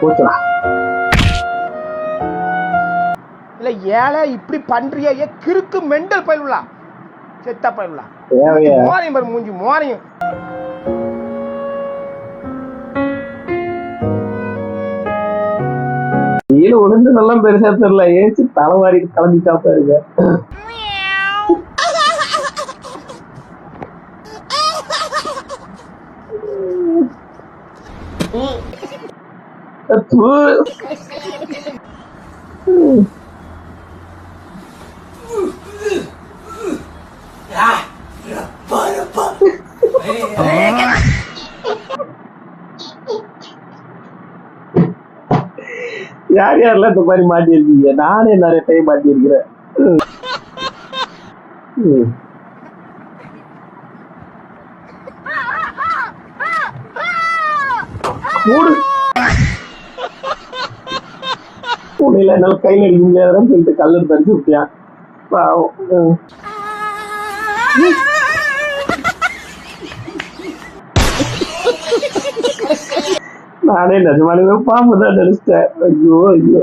போச்சுடா. இல்ல ஏழை இப்படி பண்றிய கிறுக்கு மெண்டல் பயிலுலாம் செத்தா பயிலுலாம் மோரையும் பாரு மூஞ்சி மோரையும். கீழே விழுந்து நல்லா பெருசா தெரியல, ஏச்சு தலைவாரி கிளம்பிட்டா பாருங்க. யார் யாரெல்லாம் இந்த மாதிரி மாட்டிருக்கீங்க? நானே நிறைய டைம் மாட்டிருக்கிறேன். பூனையில என்னால கையில் அடிக்க முடியாதுன்னு சொல்லிட்டு கல்லு தடிச்சு விட்டியான். நானே நிஜமானவே பாம்பு தான் நினைச்சிட்டேன். ஐயோ ஐயோ.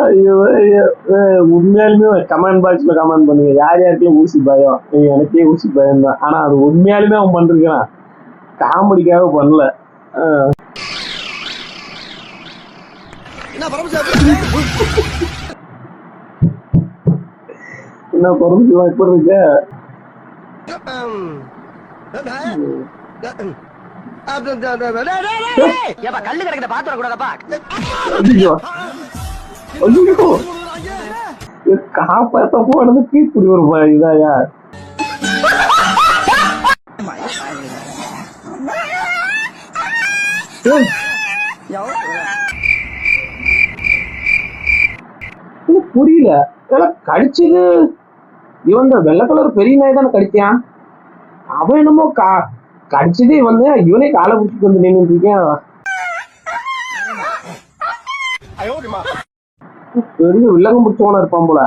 ஐயோ ஐயோ. உண்மையாலுமே கமெண்ட் பாக்ஸ்ல கமெண்ட் பண்ணுங்க, யார் யாருக்கே ஊசி பயம். எனக்கே ஊசி பயம் தான். ஆனா அது உண்மையாலுமே அவன் பண்றான், காமெடிக்காக பண்ணல. என்ன பொறுமை எப்படி இருக்க? கல்லு கிடைக்கிற பாத்து வரக்கூடாதப்பா. காப்பாத்த போனதுக்கு இப்படி ஒரு இதாயா? புரியல, கடிச்சது இவன் வெள்ளை கலர் பெரிய நாய் தானே கடிச்சான். அவன் என்னமோ கடிச்சது இவன், இவனே காலை பிடிச்சிட்டு வந்து நின்று இருக்கேன். பெரிய வில்லகம் பிடிச்சவனா இருப்பான் போல.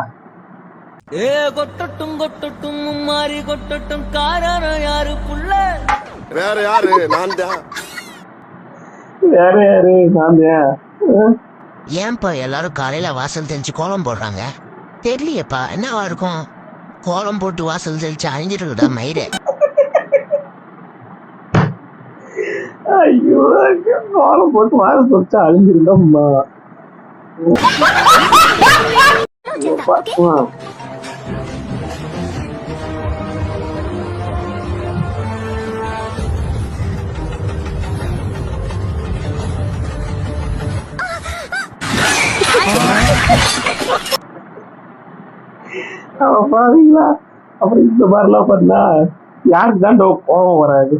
கொட்டட்டும் கொட்டட்டும் மாறி கொட்டட்டும் காரணம் யாரு புள்ள? வேற யாரு? நான் தான். வேற யாரு? நான் தான். ஏன்பா எல்லாரும் காலையில வாசல் தெளிச்சு கோலம் போடுறாங்க? தெரியலையப்பா, என்னவா இருக்கும்? கோலம் போட்டு வாசல் தெளிச்சு அழிஞ்சிருக்குதா மயிரை? ஐயோ, கோலம் போட்டு வாசல் தெளிச்சு அழிஞ்சிருந்தோம்மா. பாத்தீங்களா? அப்புறம் இந்த மாதிரிலாம் பண்ணா யாருக்கு தான் கோபம் வராது?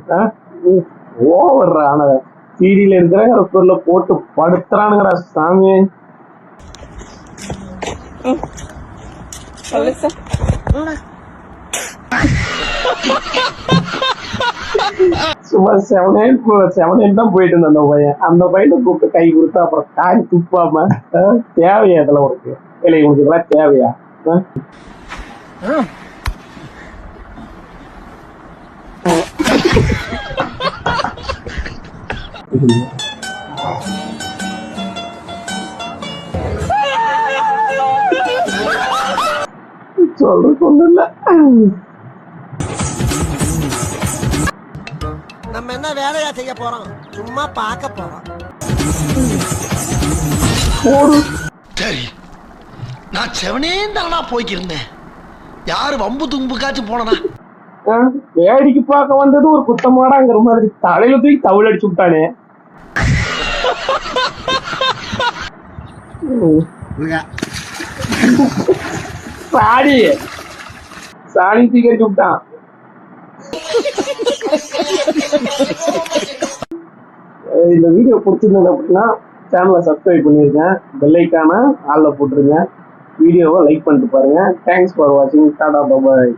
ஓவர்றா. ஆனா சீரியல இருக்கிற பொருளை போட்டு படுத்துறானுங்கடா சாமி. சும்மா செவனேன் தான் போயிட்டு இருந்த அந்த பையன். அந்த பையனை கூப்பிட்டு கை கொடுத்தா அப்புறம் காய் துப்பாம தேவையா இதெல்லாம் உனக்கு? இல்லை உனக்கு இதெல்லாம் தேவையா? சொல்றது ஒண்ணு இல்ல. நம்ம என்ன வேலையா செய்ய போறோம்? சும்மா பார்க்க போறோம். சரி, நான் செவனேன் தானா போய்க்கிருந்தேன். யாரு வம்பு தும்புக்காச்சும் போனா வேடிக்கை பார்க்க வந்தது ஒரு குத்தமாடாங்கிற மாதிரி தலையில தூக்கி தவுள் அடிச்சு விட்டானே. சாணி தூக்கி அடிச்சு விட்டான். இந்த வீடியோ பிடிச்சிருந்தது அப்படின்னா சேனலை சப்ஸ்கிரைப் பண்ணிருக்கேன், பெல் ஐகானை ஆல்ல போட்டுருங்க, வீடியோவை லைக் பண்ணிட்டு பாருங்க. தேங்க்ஸ் ஃபார் வாட்சிங். டாடா பாய்.